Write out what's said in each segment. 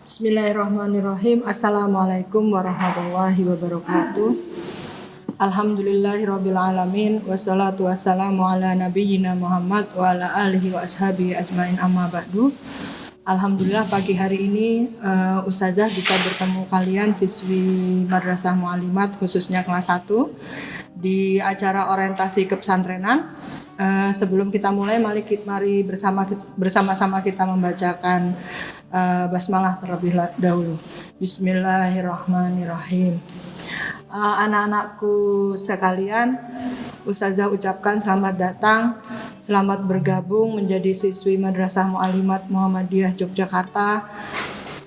Bismillahirrahmanirrahim. Assalamualaikum warahmatullahi wabarakatuh. Alhamdulillahirabbil alamin wassalatu wassalamu ala nabiyyina Muhammad wa ala alihi wa ashabihi ajmain amma ba'du. Alhamdulillah pagi hari ini Ustazah bisa bertemu kalian siswi Madrasah Muallimat khususnya kelas 1 di acara orientasi kepesantrenan. Sebelum kita mulai mari bersama-sama kita membacakan basmalah terlebih dahulu. Bismillahirrahmanirrahim. Anak-anakku sekalian, Ustazah ucapkan selamat datang, selamat bergabung menjadi siswi Madrasah Muallimat Muhammadiyah Yogyakarta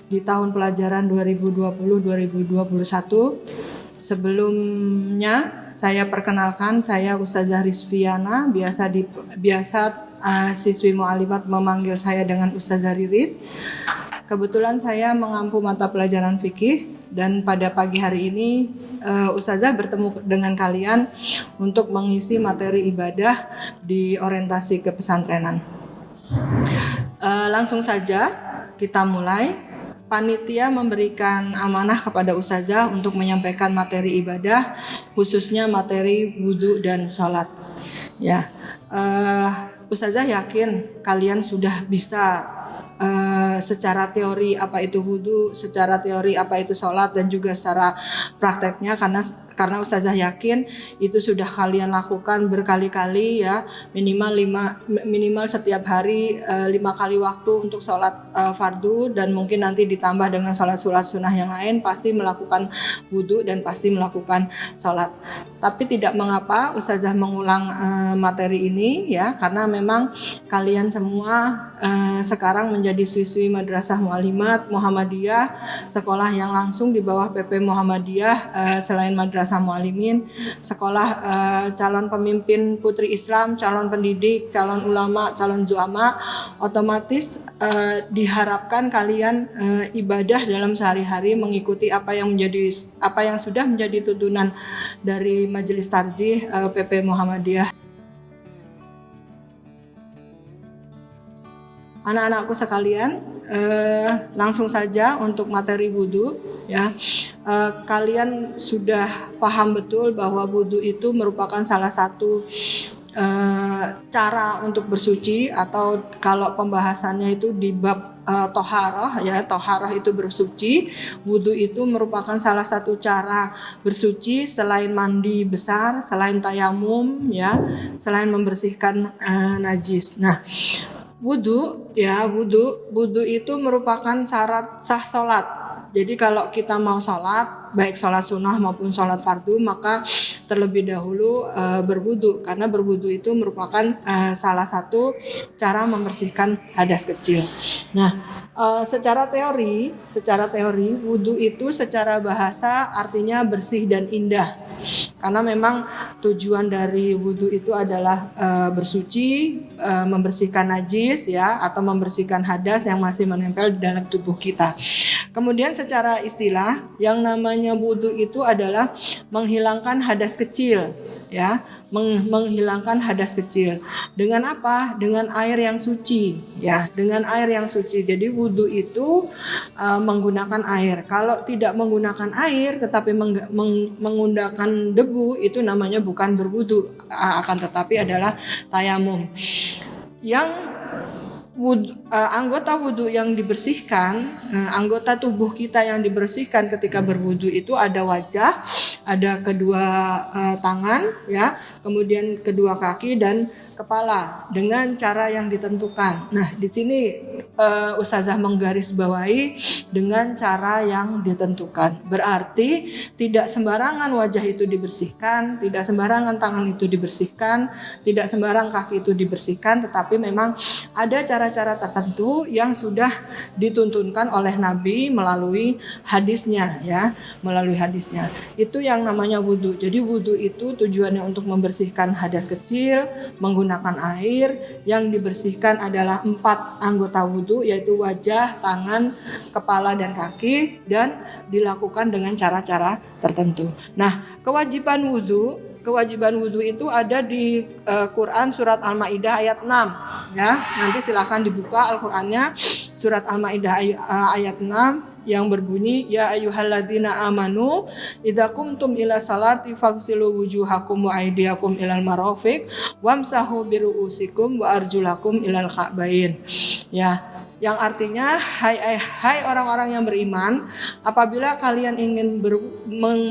di tahun pelajaran 2020-2021. Sebelumnya saya perkenalkan, saya Ustazah Rizviana, biasa siswi Muallimat memanggil saya dengan Ustazah Riris. Kebetulan saya mengampu mata pelajaran fikih dan pada pagi hari ini Ustazah bertemu dengan kalian untuk mengisi materi ibadah di orientasi kepesantrenan. Langsung saja kita mulai. Panitia memberikan amanah kepada Ustazah untuk menyampaikan materi ibadah, khususnya materi wudhu dan sholat. Ya, Ustazah yakin kalian sudah bisa secara teori apa itu wudhu, secara teori apa itu sholat, dan juga secara prakteknya karena Ustazah yakin itu sudah kalian lakukan berkali-kali ya, minimal setiap hari 5 kali waktu untuk sholat fardu, dan mungkin nanti ditambah dengan sholat sunnah yang lain, pasti melakukan wudhu dan pasti melakukan sholat. Tapi tidak mengapa Ustazah mengulang materi ini ya, karena memang kalian semua sekarang menjadi siswi Madrasah Muallimat Muhammadiyah, sekolah yang langsung di bawah PP Muhammadiyah, selain Madrasah Muallimin, sekolah calon pemimpin putri Islam, calon pendidik, calon ulama, calon zuama. Otomatis diharapkan kalian ibadah dalam sehari-hari mengikuti apa yang sudah menjadi tuntunan dari Majelis Tarjih PP Muhammadiyah. Anak-anakku sekalian, langsung saja untuk materi wudhu ya. Kalian sudah paham betul bahwa wudhu itu merupakan salah satu cara untuk bersuci, atau kalau pembahasannya itu di bab toharoh ya, toharoh itu bersuci. Wudhu itu merupakan salah satu cara bersuci selain mandi besar, selain tayamum ya, selain membersihkan najis. Nah, wudhu itu merupakan syarat sah sholat. Jadi kalau kita mau sholat, baik sholat sunnah maupun sholat fardu, maka terlebih dahulu berwudhu, karena berwudhu itu merupakan salah satu cara membersihkan hadas kecil. Nah, secara teori wudhu itu secara bahasa artinya bersih dan indah. Karena memang tujuan dari wudhu itu adalah bersuci, membersihkan najis ya, atau membersihkan hadas yang masih menempel di dalam tubuh kita. Kemudian secara istilah yang namanya wudhu itu adalah menghilangkan hadas kecil ya, menghilangkan hadas kecil. Dengan apa? Dengan air yang suci ya, dengan air yang suci. Jadi wudhu itu menggunakan air. Kalau tidak menggunakan air tetapi menggunakan debu, itu namanya bukan berwudhu, akan tetapi adalah tayamum. Yang anggota wudhu yang dibersihkan, anggota tubuh kita yang dibersihkan ketika berwudhu itu ada wajah, ada kedua tangan ya, kemudian kedua kaki dan kepala dengan cara yang ditentukan. Nah, di sini Ustazah menggarisbawahi dengan cara yang ditentukan. Berarti tidak sembarangan wajah itu dibersihkan, tidak sembarangan tangan itu dibersihkan, tidak sembarang kaki itu dibersihkan, tetapi memang ada cara-cara tertentu yang sudah dituntunkan oleh Nabi melalui hadisnya ya, melalui hadisnya. Itu yang namanya wudhu. Jadi wudhu itu tujuannya untuk membersihkan hadas kecil, menggunakan air. Yang dibersihkan adalah 4 anggota wudhu, yaitu wajah, tangan, kepala, dan kaki, dan dilakukan dengan cara-cara tertentu. Nah, kewajiban wudhu itu ada di Quran surat Al-Maidah ayat 6. ya. Nanti silakan dibuka Al-Qur'annya, surat Al-Maidah ayat 6 yang berbunyi ya ayyuhalladzina amanu idza qumtum ila salati faghsilu wujuhakum wa aydiyakum ilal marafiq wamsahu biruusikum wa arjulakum ilal ka'bain. Ya, yang artinya hai orang-orang yang beriman, apabila kalian ingin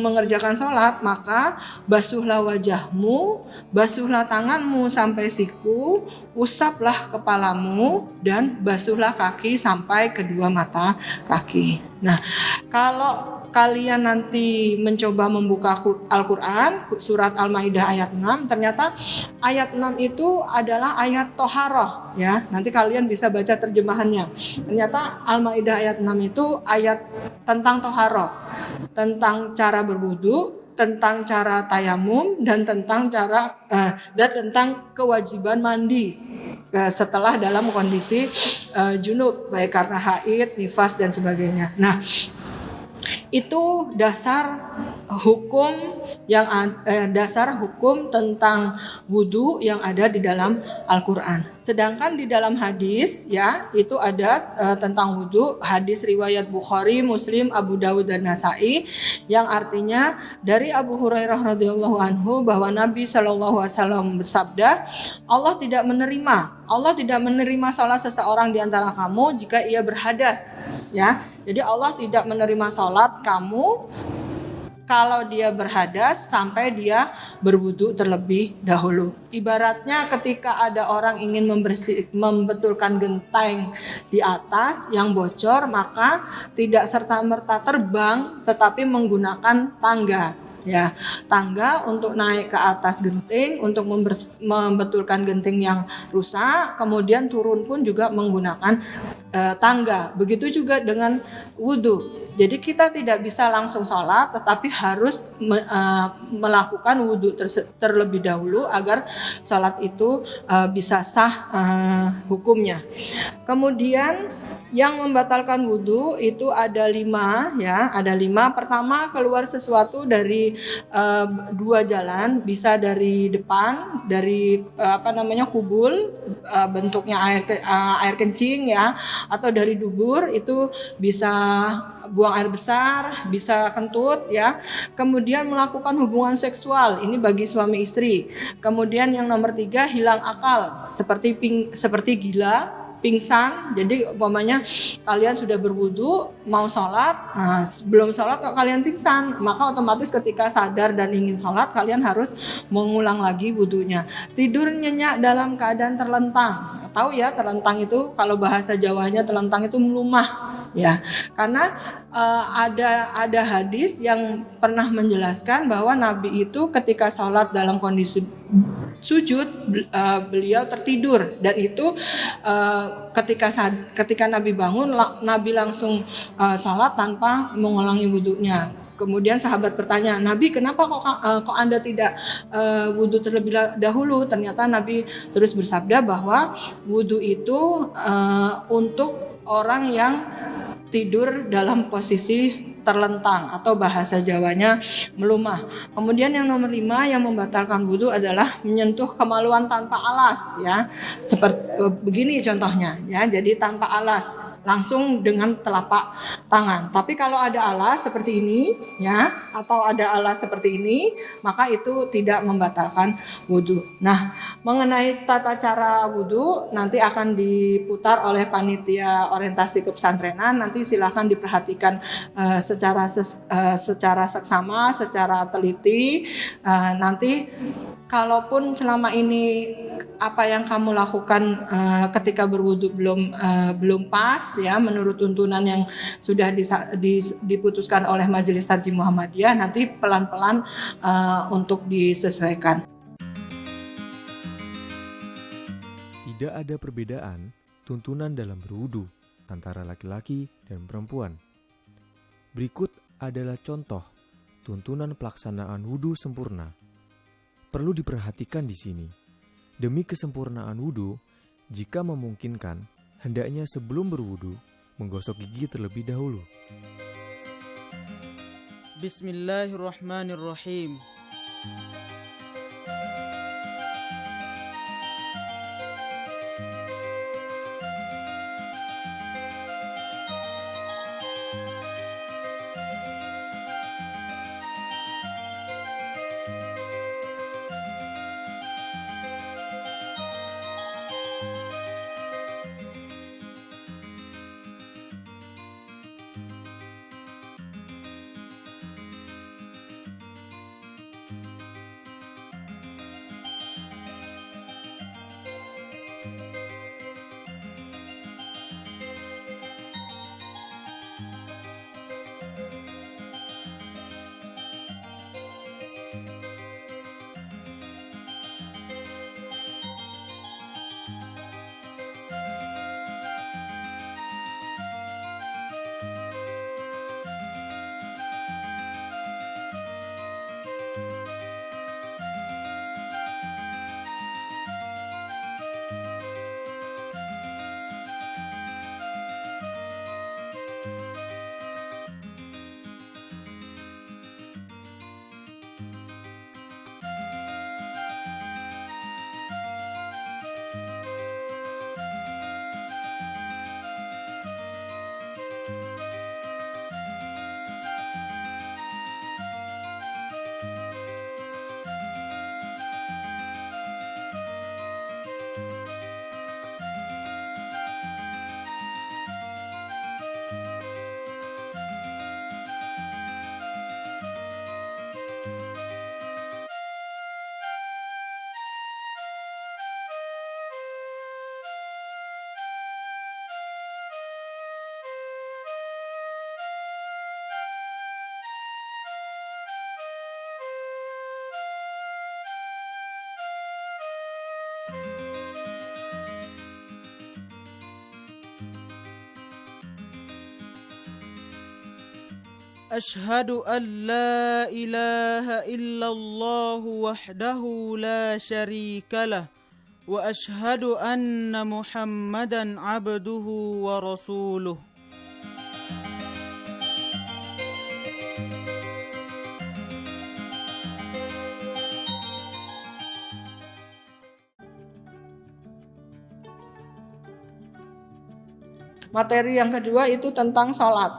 mengerjakan sholat, maka basuhlah wajahmu, basuhlah tanganmu sampai siku, usaplah kepalamu, dan basuhlah kaki sampai kedua mata kaki. Nah, kalau kalian nanti mencoba membuka Al-Quran, surat Al-Maidah ayat 6, ternyata ayat 6 itu adalah ayat toharoh, ya. Nanti kalian bisa baca terjemahannya. Ternyata Al-Maidah ayat 6 itu ayat tentang toharoh, tentang cara berwudu, tentang cara tayamum, dan tentang tentang kewajiban mandi setelah dalam kondisi junub, baik karena haid, nifas, dan sebagainya. Nah, itu dasar hukum dasar hukum tentang wudu yang ada di dalam Al-Qur'an. Sedangkan di dalam hadis, ya, itu ada tentang wudu, hadis riwayat Bukhari, Muslim, Abu Dawud, dan Nasai, yang artinya dari Abu Hurairah radhiyallahu anhu bahwa Nabi Shallallahu alaihi wasallam bersabda, Allah tidak menerima salat seseorang di antara kamu jika ia berhadas, ya. Jadi Allah tidak menerima salat kamu kalau dia berhadas sampai dia berwudu terlebih dahulu. Ibaratnya ketika ada orang ingin membetulkan genteng di atas yang bocor, maka tidak serta-merta terbang tetapi menggunakan tangga. Ya, tangga untuk naik ke atas genting, untuk membetulkan genting yang rusak, kemudian turun pun juga menggunakan tangga. Begitu juga dengan wudu. Jadi kita tidak bisa langsung sholat, tetapi harus melakukan wudu terlebih dahulu agar sholat itu bisa sah hukumnya. Kemudian yang membatalkan wudu itu ada 5, ya, ada 5. Pertama, keluar sesuatu dari 2 jalan, bisa dari depan, dari kubul, bentuknya air kencing, ya, atau dari dubur, itu bisa buang air besar, bisa kentut, ya. Kemudian melakukan hubungan seksual, ini bagi suami istri. Kemudian yang nomor 3, hilang akal, seperti gila, pingsan. Jadi umpamanya kalian sudah berwudu, mau sholat, belum sholat kok kalian pingsan, maka otomatis ketika sadar dan ingin sholat, kalian harus mengulang lagi wudunya. Tidur nyenyak dalam keadaan terlentang. Tahu ya, terlentang itu kalau bahasa Jawanya terlentang itu melumah, ya. Karena ada hadis yang pernah menjelaskan bahwa Nabi itu ketika sholat dalam kondisi sujud, beliau tertidur, dan itu ketika Nabi bangun, Nabi langsung sholat tanpa mengulangi wudunya. Kemudian sahabat bertanya, Nabi, kenapa kok Anda tidak wudu terlebih dahulu? Ternyata Nabi terus bersabda bahwa wudu itu untuk orang yang tidur dalam posisi terlentang, atau bahasa Jawanya melumah. Kemudian yang nomor 5 yang membatalkan wudu adalah menyentuh kemaluan tanpa alas, ya. Seperti begini contohnya, ya. Jadi tanpa alas, langsung dengan telapak tangan. Tapi kalau ada alas seperti ini, ya, atau ada alas seperti ini, maka itu tidak membatalkan wudu. Nah, mengenai tata cara wudu nanti akan diputar oleh panitia orientasi kepesantrenan. Nanti silakan diperhatikan secara seksama, secara teliti. Nanti kalaupun selama ini apa yang kamu lakukan ketika berwudu belum pas, ya, menurut tuntunan yang sudah diputuskan oleh Majelis Taklim Muhammadiyah, nanti pelan-pelan untuk disesuaikan. Tidak ada perbedaan tuntunan dalam berwudu antara laki-laki dan perempuan. Berikut adalah contoh tuntunan pelaksanaan wudu sempurna. Perlu diperhatikan di sini. Demi kesempurnaan wudu, jika memungkinkan, hendaknya sebelum berwudu menggosok gigi terlebih dahulu. أشهد أن لا إله إلا الله وحده لا شريك له وأشهد أن محمدا عبده ورسوله. Materi yang kedua itu tentang sholat.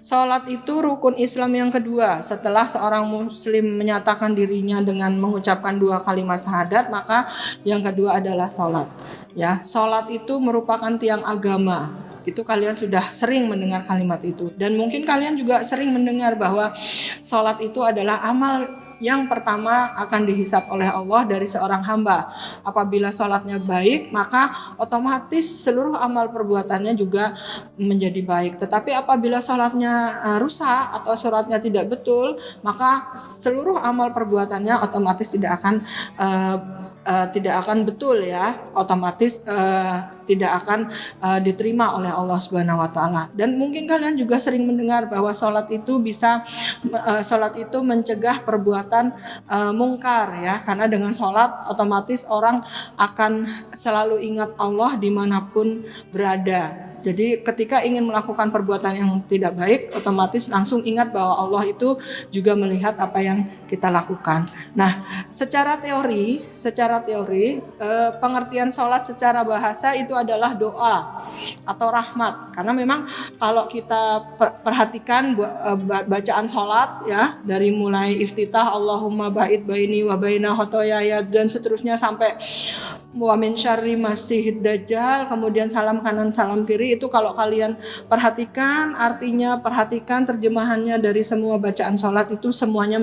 Sholat itu rukun Islam yang kedua. Setelah seorang muslim menyatakan dirinya dengan mengucapkan 2 kalimat syahadat, maka yang kedua adalah sholat. Ya, sholat itu merupakan tiang agama. Itu kalian sudah sering mendengar kalimat itu. Dan mungkin kalian juga sering mendengar bahwa sholat itu adalah amal yang pertama akan dihisab oleh Allah dari seorang hamba. Apabila sholatnya baik, maka otomatis seluruh amal perbuatannya juga menjadi baik. Tetapi apabila sholatnya rusak atau sholatnya tidak betul, maka seluruh amal perbuatannya otomatis tidak akan betul, ya. Otomatis tidak akan diterima oleh Allah Subhanahu wa taala. Dan mungkin kalian juga sering mendengar bahwa sholat itu mencegah perbuatan mungkar, ya. Karena dengan sholat otomatis orang akan selalu ingat Allah dimanapun berada. Jadi ketika ingin melakukan perbuatan yang tidak baik, otomatis langsung ingat bahwa Allah itu juga melihat apa yang kita lakukan. Nah, secara teori, pengertian sholat secara bahasa itu adalah doa atau rahmat. Karena memang kalau kita perhatikan bacaan sholat, ya, dari mulai iftitah Allahumma ba'id baini wa baina khotoyaya dan seterusnya sampai wa min syarri masihid dajjal, kemudian salam kanan salam kiri, itu kalau kalian perhatikan artinya, perhatikan terjemahannya dari semua bacaan sholat itu semuanya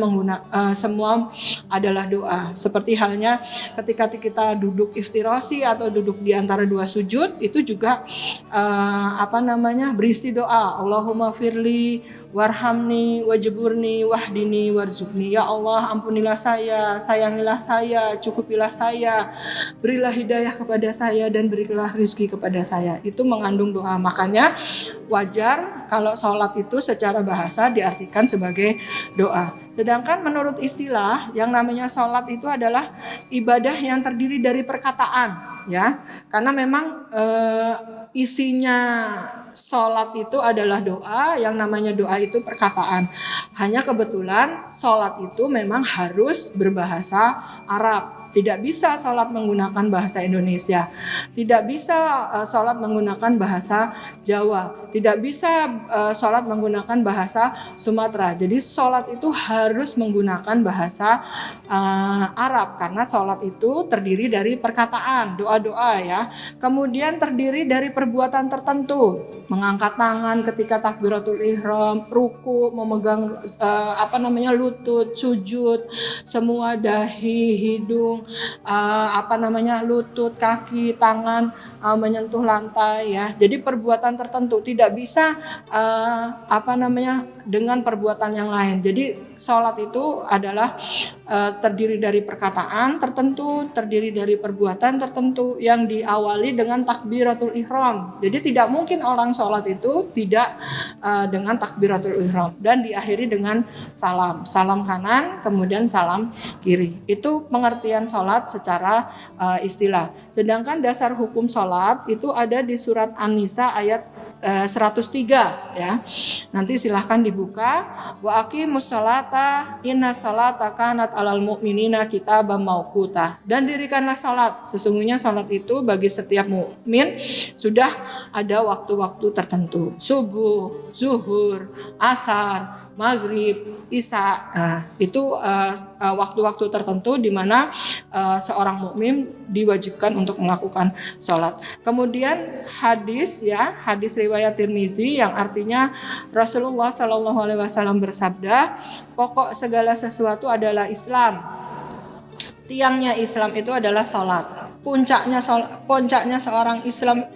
semua adalah doa. Seperti halnya ketika kita duduk iftirasi atau duduk di antara 2 sujud, itu juga berisi doa. Allahumma firli warhamni wajburni wahdini warzuqni. Ya Allah, ampunilah saya, sayangilah saya, cukupilah saya, berilah hidayah kepada saya dan berilah rezeki kepada saya. Itu mengandung doa. Makanya wajar kalau sholat itu secara bahasa diartikan sebagai doa. Sedangkan menurut istilah, yang namanya sholat itu adalah ibadah yang terdiri dari perkataan, ya. Karena memang isinya sholat itu adalah doa, yang namanya doa itu perkataan. Hanya kebetulan sholat itu memang harus berbahasa Arab. Tidak bisa sholat menggunakan bahasa Indonesia, tidak bisa sholat menggunakan bahasa Jawa, tidak bisa sholat menggunakan bahasa Sumatera. Jadi sholat itu harus menggunakan bahasa Arab, karena sholat itu terdiri dari perkataan, doa-doa, ya. Kemudian terdiri dari perbuatan tertentu, mengangkat tangan ketika takbiratul ihram, ruku, memegang lutut, sujud, semua dahi, hidung, lutut, kaki, tangan menyentuh lantai, ya. Jadi perbuatan tertentu tidak bisa dengan perbuatan yang lain. Jadi sholat itu adalah terdiri dari perkataan tertentu, terdiri dari perbuatan tertentu yang diawali dengan takbiratul ihram. Jadi tidak mungkin orang sholat itu tidak dengan takbiratul ihram dan diakhiri dengan salam kanan, kemudian salam kiri. Itu pengertian sholat secara istilah. Sedangkan dasar hukum sholat itu ada di surat An-Nisa ayat 103, ya. Nanti silahkan dibuka. Wa aqimus sholata inna sholata kanat alal mu'minina kitaban mauquta. Dan dirikanlah salat. Sesungguhnya salat itu bagi setiap mukmin sudah ada waktu-waktu tertentu. Subuh, zuhur, asar, maghrib, isya. Itu waktu-waktu tertentu di mana seorang mukmin diwajibkan untuk melakukan sholat. Kemudian hadis riwayat Tirmizi yang artinya Rasulullah SAW bersabda, pokok segala sesuatu adalah Islam. Tiangnya Islam itu adalah sholat. Puncaknya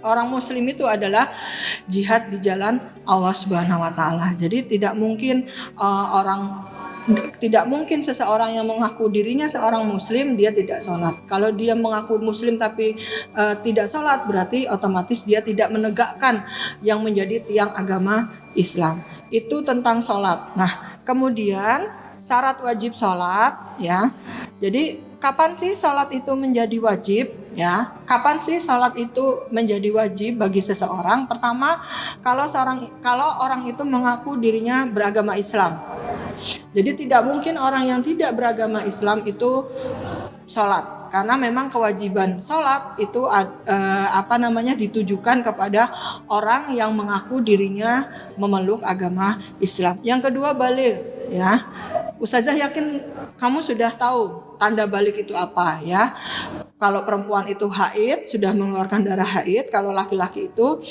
orang muslim itu adalah jihad di jalan Allah Subhanahu wa taala. Jadi tidak mungkin orang Tidak mungkin seseorang yang mengaku dirinya seorang muslim dia tidak sholat. Kalau dia mengaku muslim tapi tidak sholat, berarti otomatis dia tidak menegakkan yang menjadi tiang agama Islam. Itu tentang sholat. Nah, kemudian syarat wajib sholat, ya. Jadi kapan sih sholat itu menjadi wajib? Ya, kapan sih sholat itu menjadi wajib bagi seseorang? Pertama, kalau orang itu mengaku dirinya beragama Islam. Jadi tidak mungkin orang yang tidak beragama Islam itu sholat, karena memang kewajiban sholat itu ditujukan kepada orang yang mengaku dirinya memeluk agama Islam. Yang kedua, baligh, ya. Ustazah yakin kamu sudah tahu tanda balik itu apa, ya. Kalau perempuan itu haid, sudah mengeluarkan darah haid. Kalau laki-laki itu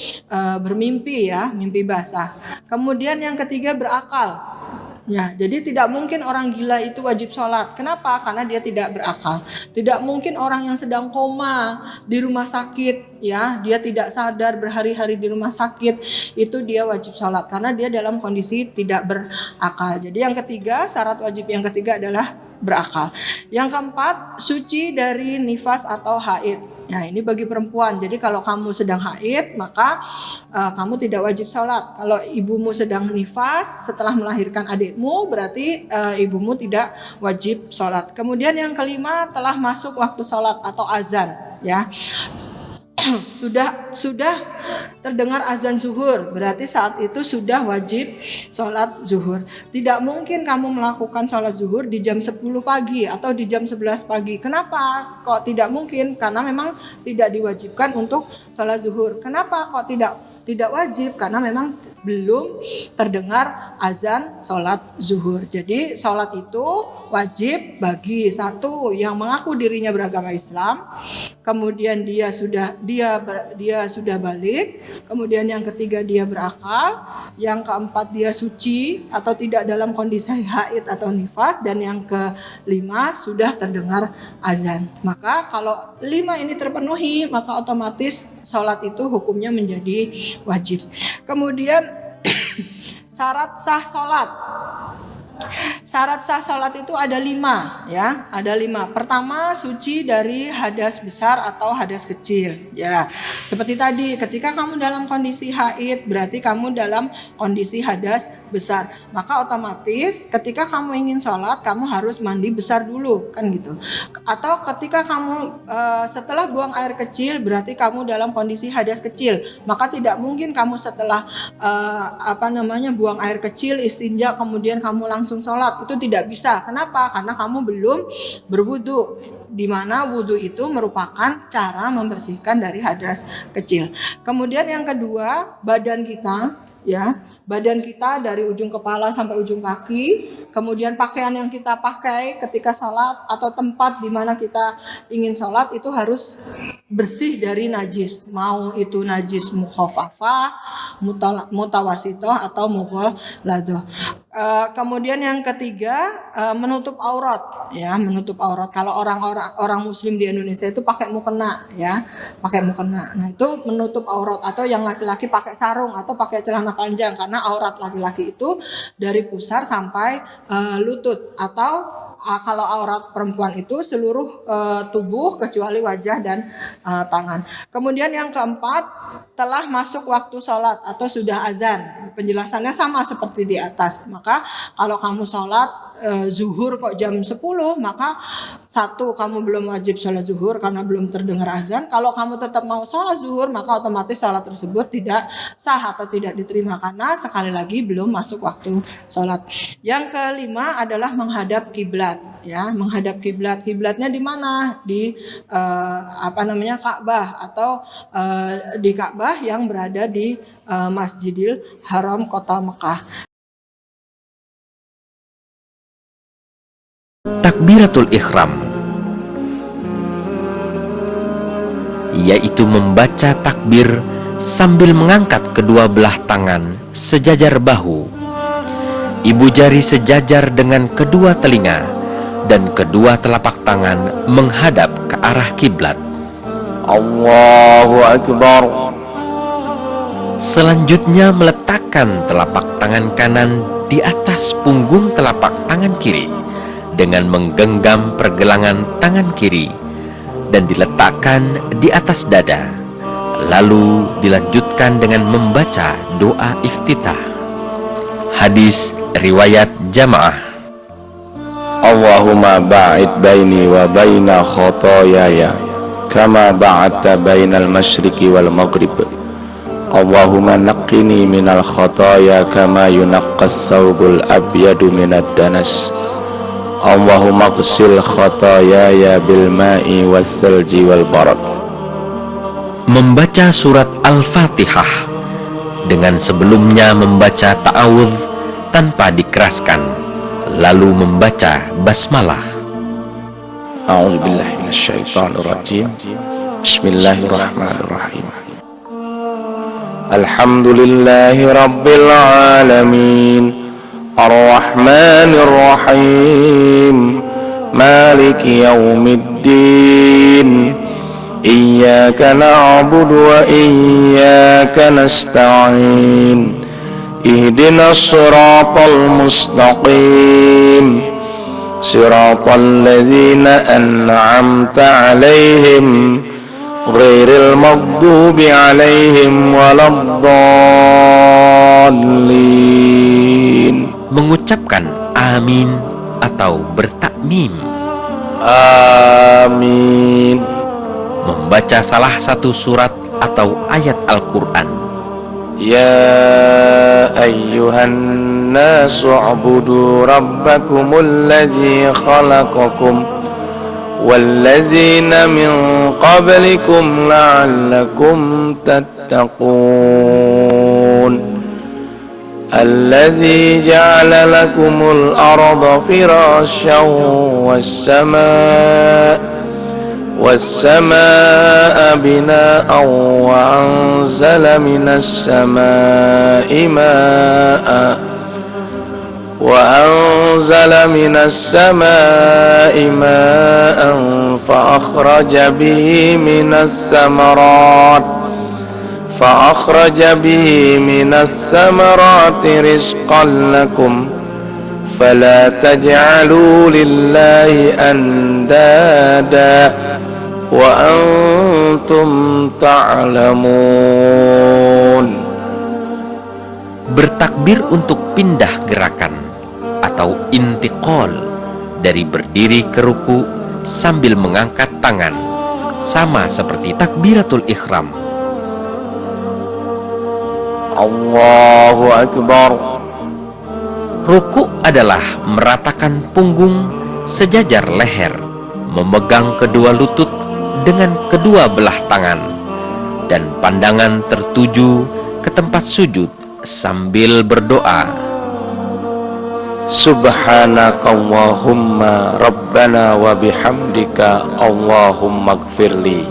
bermimpi, ya, mimpi basah. Kemudian yang ketiga, berakal. Ya, jadi tidak mungkin orang gila itu wajib sholat. Kenapa? Karena dia tidak berakal. Tidak mungkin orang yang sedang koma di rumah sakit, ya, dia tidak sadar berhari-hari di rumah sakit, itu dia wajib sholat karena dia dalam kondisi tidak berakal. Jadi yang ketiga, syarat wajib yang ketiga adalah berakal. Yang keempat, suci dari nifas atau haid. Ya, ini bagi perempuan. Jadi kalau kamu sedang haid, maka kamu tidak wajib sholat. Kalau ibumu sedang nifas setelah melahirkan adikmu, berarti ibumu tidak wajib sholat. Kemudian yang kelima, telah masuk waktu sholat atau azan, ya. sudah terdengar azan zuhur, berarti saat itu sudah wajib sholat zuhur. Tidak mungkin kamu melakukan sholat zuhur di jam 10 pagi atau di jam 11 pagi. Kenapa kok tidak mungkin? Karena memang tidak diwajibkan untuk sholat zuhur. Kenapa kok tidak wajib? Karena memang belum terdengar azan sholat zuhur. Jadi sholat itu wajib bagi satu yang mengaku dirinya beragama Islam, kemudian dia sudah balik, kemudian yang ketiga dia berakal, yang keempat dia suci atau tidak dalam kondisi haid atau nifas, dan yang kelima sudah terdengar azan. Maka kalau 5 ini terpenuhi, maka otomatis sholat itu hukumnya menjadi wajib. Kemudian syarat sah sholat. Syarat sah sholat itu ada 5, ya, ada 5. Pertama, suci dari hadas besar atau hadas kecil, ya. Seperti tadi, ketika kamu dalam kondisi haid, berarti kamu dalam kondisi hadas besar. Maka otomatis ketika kamu ingin sholat, kamu harus mandi besar dulu, kan gitu. Atau ketika kamu setelah buang air kecil, berarti kamu dalam kondisi hadas kecil. Maka tidak mungkin kamu setelah buang air kecil, istinja, kemudian kamu langsung sholat, itu tidak bisa. Kenapa? Karena kamu belum berwudu, di mana wudu itu merupakan cara membersihkan dari hadas kecil. Kemudian yang kedua, badan kita, ya, badan kita dari ujung kepala sampai ujung kaki, kemudian pakaian yang kita pakai ketika sholat atau tempat di mana kita ingin sholat itu harus bersih dari najis, mau itu najis mukhafafah, mutawasitoh atau mughaladoh. Kemudian yang ketiga, menutup aurat, ya, menutup aurat. Kalau orang muslim di Indonesia itu pakai mukena, ya, pakai mukena. Nah, itu menutup aurat. Atau yang laki-laki pakai sarung atau pakai celana panjang, karena aurat laki-laki itu dari pusar sampai lutut. Atau kalau aurat perempuan itu seluruh tubuh kecuali wajah dan tangan. Kemudian yang keempat, telah masuk waktu sholat atau sudah azan. Penjelasannya sama seperti di atas. Maka kalau kamu sholat zuhur kok jam 10, maka satu, kamu belum wajib sholat zuhur karena belum terdengar azan. Kalau kamu tetap mau sholat zuhur, maka otomatis sholat tersebut tidak sah atau tidak diterima karena sekali lagi belum masuk waktu sholat. Yang kelima adalah menghadap kiblat, ya, menghadap kiblat. Kiblatnya di mana? Di Ka'bah atau di Ka'bah yang berada di Masjidil Haram Kota Mekah. Takbiratul Ihram, yaitu membaca takbir sambil mengangkat kedua belah tangan sejajar bahu, ibu jari sejajar dengan kedua telinga, dan kedua telapak tangan menghadap ke arah kiblat. Allahu Akbar. Selanjutnya meletakkan telapak tangan kanan di atas punggung telapak tangan kiri dengan menggenggam pergelangan tangan kiri dan diletakkan di atas dada. Lalu dilanjutkan dengan membaca doa iftitah. Hadis riwayat jamaah. Allahumma ba'id baini wa baina khotoyaya kama ba'adta bainal masyriqi wal maghrib. Allahumma naqqini minal khotoya kama yunaqqas thawbul abyadu minad danas. Allahumma ghsil khotoyaya bil ma'i was salji wal barad. Membaca surat Al-Fatihah dengan sebelumnya membaca ta'awudz tanpa dikeraskan, lalu membaca basmalah. A'udzubillahi minasyaitonirrajim. Bismillahirrahmanirrahim. Alhamdulillahi rabbil alamin, arrahmanir rahim, maliki yaumiddin. Iyyaka na'budu wa iyyaka nasta'in. Ihdinas siratal mustaqim, siratal ladzina an'amta 'alaihim ghairil maghdubi 'alaihim waladdallin. Mengucapkan amin atau bertakmim. Amin. Membaca salah satu surat atau ayat Al-Quran. Ya ayyuhan nasu ubudu rabbakumul ladzi khalaqakum walladzina min qablikum la'allakum tattaqun. Alladzi ja'ala lakumul arda firasyan والسماء بناء وأنزل من السماء ماء فأخرج به من الثمرات رزقا لكم فلا تجعلوا لله أندادا وأنتم تعلمون. Bertakbir untuk pindah gerakan atau intiqal dari berdiri ke ruku sambil mengangkat tangan, sama seperti takbiratul ihram. Allahu Akbar. Ruku adalah meratakan punggung sejajar leher, memegang kedua lutut dengan kedua belah tangan, dan pandangan tertuju ke tempat sujud sambil berdoa. Subhanakallahumma rabbana wa bihamdika Allahumma gfirli.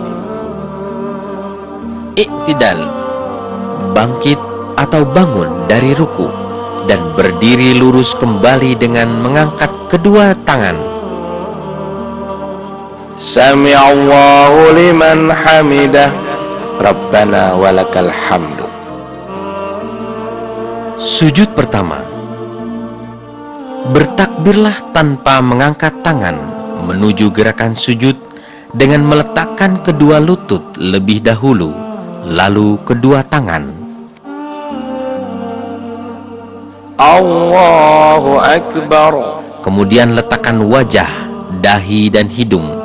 Iktidal, bangkit atau bangun dari ruku dan berdiri lurus kembali dengan mengangkat kedua tangan. Sami'allahu liman hamidah, Rabbana walakal hamdu. Sujud pertama. Bertakbirlah tanpa mengangkat tangan menuju gerakan sujud dengan meletakkan kedua lutut lebih dahulu, lalu kedua tangan. Allahu Akbar. Kemudian letakkan wajah, dahi dan hidung.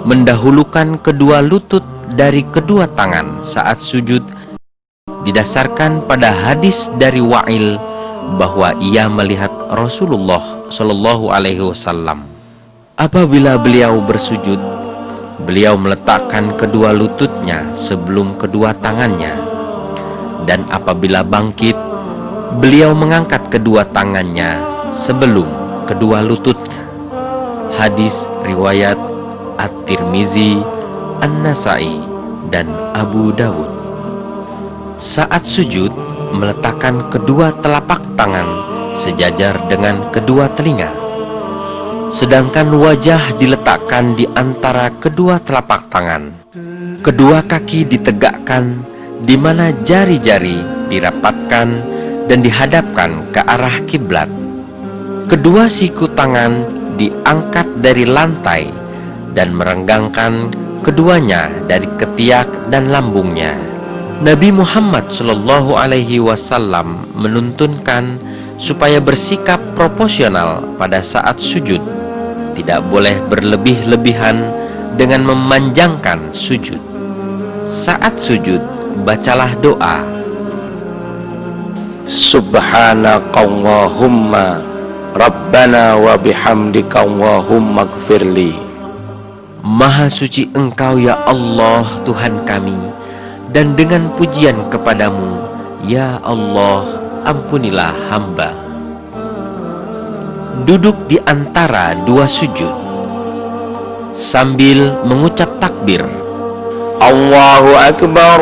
Mendahulukan kedua lutut dari kedua tangan saat sujud didasarkan pada hadis dari Wa'il bahwa ia melihat Rasulullah Shallallahu Alaihi Wasallam. Apabila beliau bersujud, beliau meletakkan kedua lututnya sebelum kedua tangannya, dan apabila bangkit, beliau mengangkat kedua tangannya sebelum kedua lututnya. Hadis riwayat At-Tirmizi, An-Nasai, dan Abu Dawud. Saat sujud, meletakkan kedua telapak tangan sejajar dengan kedua telinga, sedangkan wajah diletakkan di antara kedua telapak tangan. Kedua kaki ditegakkan di mana jari-jari dirapatkan dan dihadapkan ke arah kiblat. Kedua siku tangan diangkat dari lantai dan merenggangkan keduanya dari ketiak dan lambungnya. Nabi Muhammad SAW menuntunkan supaya bersikap proporsional pada saat sujud. Tidak boleh berlebih-lebihan dengan memanjangkan sujud. Saat sujud, bacalah doa. Subhanakallahumma Rabbana wa bihamdika Allahumma gfirli. Maha suci Engkau ya Allah Tuhan kami, dan dengan pujian kepadamu, ya Allah, ampunilah hamba. Duduk di antara dua sujud sambil mengucap takbir. Allahu Akbar.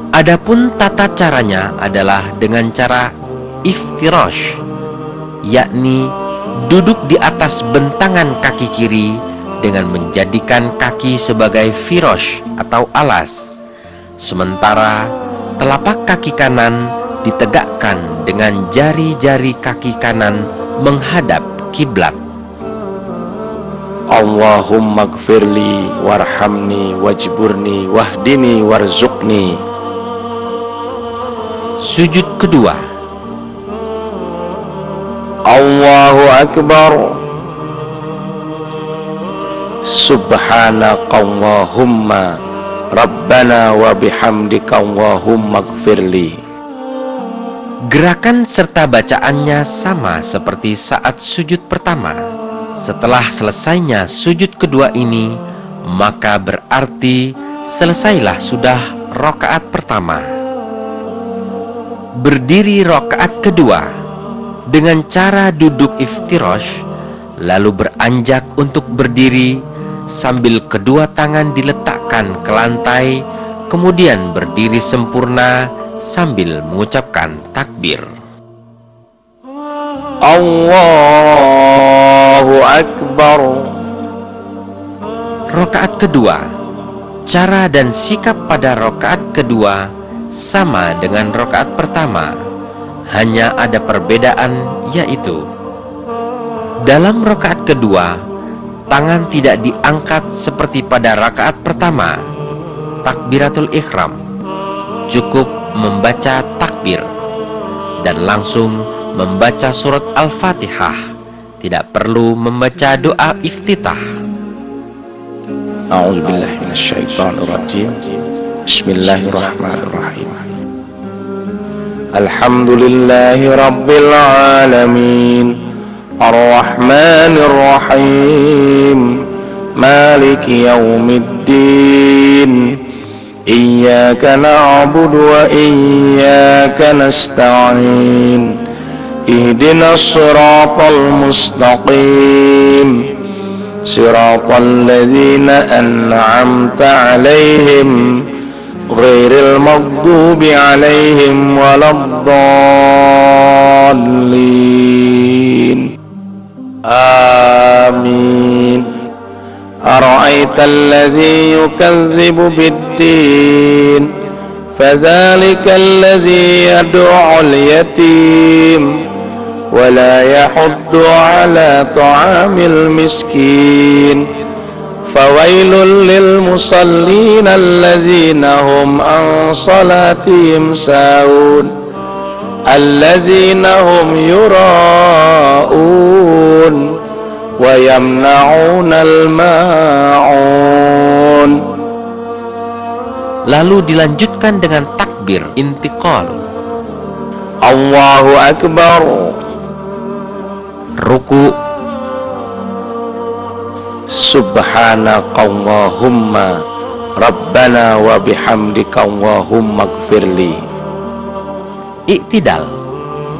Adapun tata caranya adalah dengan cara iftirash, yakni duduk di atas bentangan kaki kiri dengan menjadikan kaki sebagai firash atau alas, sementara telapak kaki kanan ditegakkan dengan jari-jari kaki kanan menghadap kiblat. Allahumma gfirli warhamni wajburni wahdini warzuqni. Sujud kedua. Allahu Akbar. Subhanakallahumma Rabbana wa bihamdika Allahumma gfirli. Gerakan serta bacaannya sama seperti saat sujud pertama. Setelah selesainya sujud kedua ini, maka berarti selesailah sudah rakaat pertama. Berdiri rakaat kedua dengan cara duduk iftirash, lalu beranjak untuk berdiri sambil kedua tangan diletakkan ke lantai, kemudian berdiri sempurna sambil mengucapkan takbir. Allahu Akbar. Rakaat kedua. Cara dan sikap pada rakaat kedua sama dengan rakaat pertama, hanya ada perbedaan, yaitu dalam rakaat kedua tangan tidak diangkat seperti pada rakaat pertama. Takbiratul ihram, cukup membaca takbir dan langsung membaca surat Al-Fatihah, tidak perlu membaca doa iftitah. A'udzubillahi minasyaitonir rajim. Bismillahirrahmanirrahim. Alhamdulillahi rabbil alamin. Ar-Rahmanir Rahim. Maliki yaumiddin. Iyyaka na'budu wa iyyaka nasta'in. Ihdinas siratal mustaqim. Siratal ladzina an'amta 'alaihim ghairil maghdubi 'alaihim waladdallin. Amin. Ara'aital ladzi yukadzibu bid-din fadzalikal ladzi yad'u'ul yatim ولا يحض على طعام المسكين فويل للمصلين الذين هم عن صلاتهم ساهون الذين هم يراءون ويمنعون الماعون. Lalu dilanjutkan dengan takbir intiqal. Allahu Akbar. Ruku. Subhanakallahumma Rabbana wa bihamdika Allahumma gfirli. Iktidal.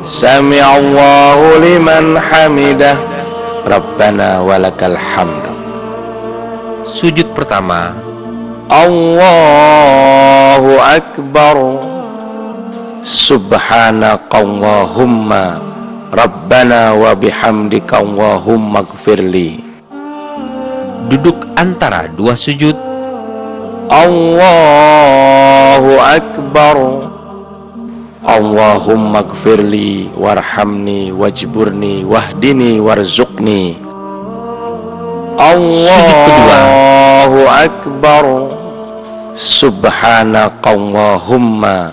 Sami'allahu liman hamidah. Rabbana walakal hamd. Sujud pertama. Allahu Akbar. Subhanakallahumma Rabbana wa bihamdika Allahumma gfirli. Duduk antara dua sujud. Allahu Akbar. Allahumma gfirli warhamni wajburni wahdini warzuqni. Allahu Akbar. Subhanakallahumma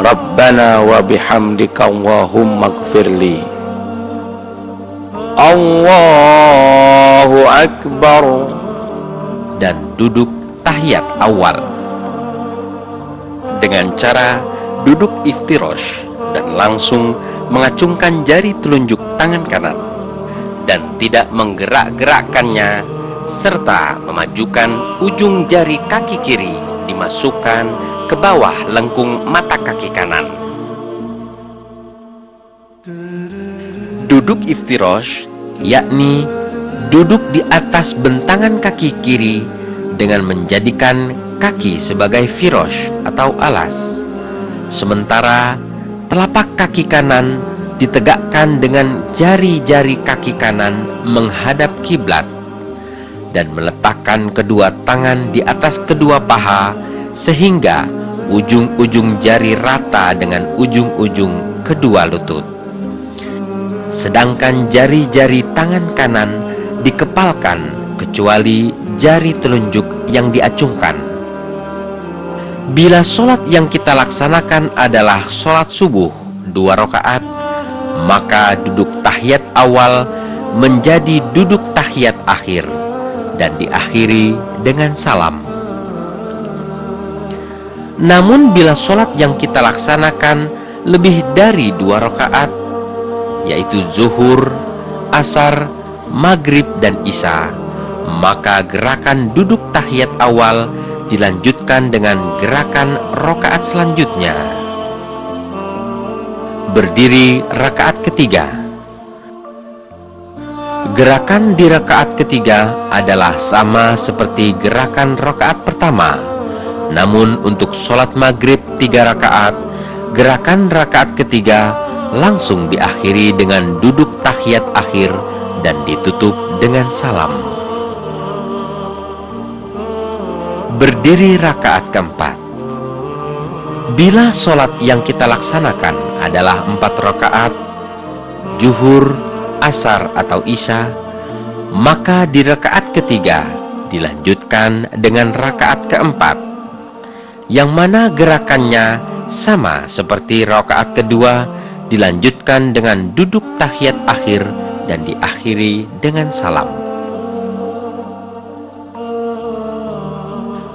Rabbana wa bihamdika Allahumma gfirli. Allahu Akbar. Dan duduk tahiyat awal dengan cara duduk iftirosh dan langsung mengacungkan jari telunjuk tangan kanan dan tidak menggerak-gerakkannya, serta memajukan ujung jari kaki kiri dimasukkan ke bawah lengkung mata kaki kanan. Duduk iftirosh yakni duduk di atas bentangan kaki kiri dengan menjadikan kaki sebagai firosh atau alas, sementara telapak kaki kanan ditegakkan dengan jari-jari kaki kanan menghadap kiblat dan meletakkan kedua tangan di atas kedua paha sehingga ujung-ujung jari rata dengan ujung-ujung kedua lutut. Sedangkan jari-jari tangan kanan dikepalkan kecuali jari telunjuk yang diacungkan. Bila sholat yang kita laksanakan adalah sholat subuh 2 rakaat, maka duduk tahiyat awal menjadi duduk tahiyat akhir dan diakhiri dengan salam. Namun bila sholat yang kita laksanakan lebih dari 2 rakaat, yaitu zuhur, asar, maghrib, dan isya, maka gerakan duduk tahiyat awal dilanjutkan dengan gerakan rakaat selanjutnya. Berdiri rakaat ketiga. Gerakan di rakaat ketiga adalah sama seperti gerakan rakaat pertama. Namun untuk sholat maghrib 3 rakaat, gerakan rakaat ketiga langsung diakhiri dengan duduk tahiyat akhir dan ditutup dengan salam. Berdiri rakaat keempat. Bila sholat yang kita laksanakan adalah 4 rakaat, zuhur, asar atau isya, maka di rakaat ketiga dilanjutkan dengan rakaat keempat, yang mana gerakannya sama seperti rakaat kedua, dilanjutkan dengan duduk tahiyat akhir dan diakhiri dengan salam.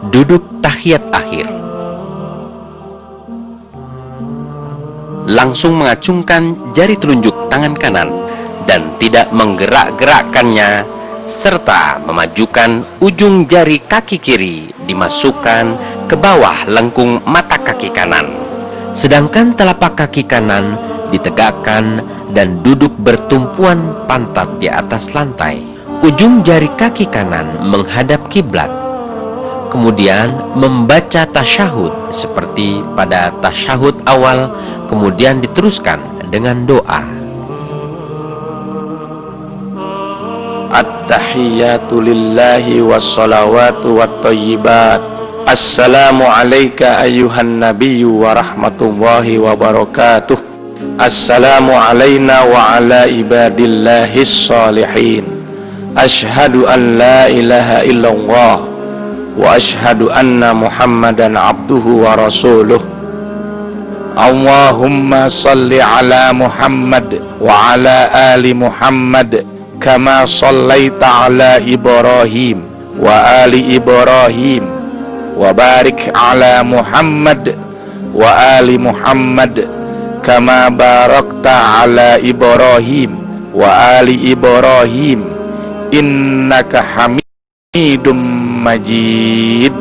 Duduk tahiyat akhir. Langsung mengacungkan jari telunjuk tangan kanan dan tidak menggerak-gerakkannya, serta memajukan ujung jari kaki kiri dimasukkan ke bawah lengkung mata kaki kanan. Sedangkan telapak kaki kanan ditegakkan dan duduk bertumpuan pantat di atas lantai. Ujung jari kaki kanan menghadap kiblat. Kemudian membaca tasyahud seperti pada tasyahud awal, kemudian diteruskan dengan doa. At-tahiyyatu lillahi wassalawatu wattayyibat. Assalamu alayka ayyuhan nabiyyu wa rahmatullahi wa barakatuh. Assalamu alayna wa ala ibadillahis salihin. Ashhadu an la ilaha illallah wa ashhadu anna Muhammadan abduhu wa rasuluh. Allahumma salli ala Muhammad wa ala ali Muhammad kama sallaita ala Ibrahim wa ali Ibrahim wa barik ala Muhammad wa ali Muhammad kama barakta ala Ibrahim wa ali Ibrahim innaka Hamidum Majid.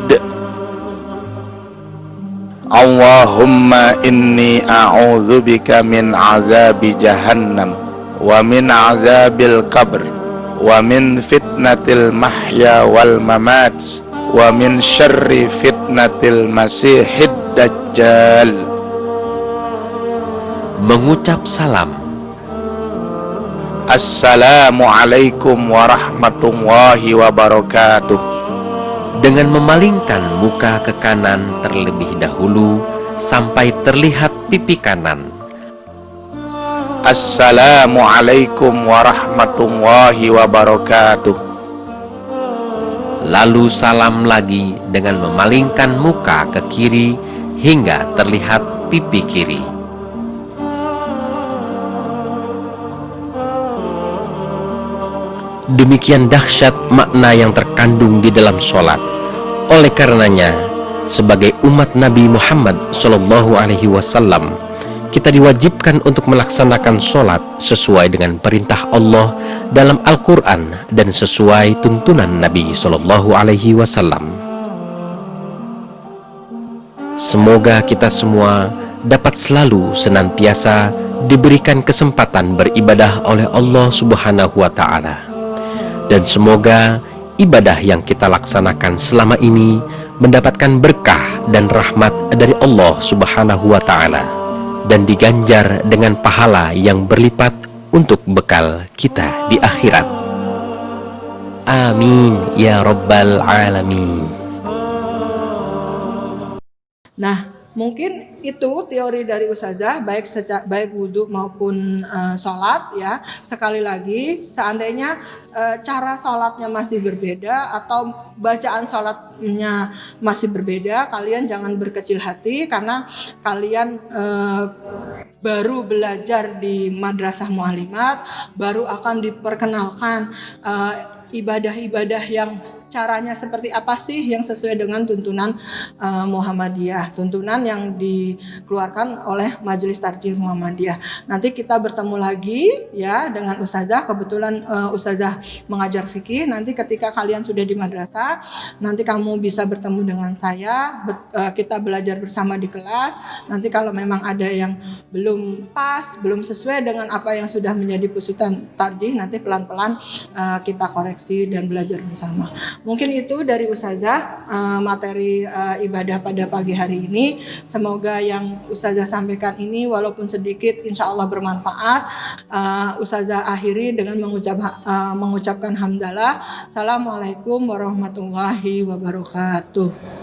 Allahumma inni a'udzubika min azabi jahannam wa min azabil qabr wa min fitnatil mahya wal mamat wa min syarri fitnatil masihid dajjal. Mengucap salam. Assalamualaikum warahmatullahi wabarakatuh. dengan memalingkan muka ke kanan terlebih dahulu sampai terlihat pipi kanan. Assalamualaikum warahmatullahi wabarakatuh. Lalu salam lagi dengan memalingkan muka ke kiri hingga terlihat pipi kiri. Demikian dahsyat makna yang terkandung di dalam sholat. Oleh karenanya, sebagai umat Nabi Muhammad SAW, kita diwajibkan untuk melaksanakan sholat sesuai dengan perintah Allah dalam Al-Quran dan sesuai tuntunan Nabi SAW. Semoga kita semua dapat selalu senantiasa diberikan kesempatan beribadah oleh Allah Subhanahu wa Ta'ala, dan semoga ibadah yang kita laksanakan selama ini mendapatkan berkah dan rahmat dari Allah Subhanahu wa Ta'ala, dan diganjar dengan pahala yang berlipat untuk bekal kita di akhirat. Amin ya rabbal alamin. Nah, mungkin itu teori dari Ustazah, baik wudhu maupun sholat ya. Sekali lagi, seandainya cara sholatnya masih berbeda atau bacaan sholatnya masih berbeda, kalian jangan berkecil hati karena kalian baru belajar di madrasah mu'allimat, baru akan diperkenalkan ibadah-ibadah yang caranya seperti apa sih yang sesuai dengan tuntunan Muhammadiyah, tuntunan yang dikeluarkan oleh Majelis Tarjih Muhammadiyah. Nanti kita bertemu lagi ya dengan Ustazah. Kebetulan Ustazah mengajar fikih. Nanti ketika kalian sudah di madrasah, nanti kamu bisa bertemu dengan saya. Kita belajar bersama di kelas. Nanti kalau memang ada yang belum pas, belum sesuai dengan apa yang sudah menjadi pusutan tarjih, nanti pelan-pelan kita koreksi dan belajar bersama. Mungkin itu dari Ustazah materi ibadah pada pagi hari ini. Semoga yang Ustazah sampaikan ini walaupun sedikit insya Allah bermanfaat. Ustazah akhiri dengan mengucapkan hamdalah. Assalamualaikum warahmatullahi wabarakatuh.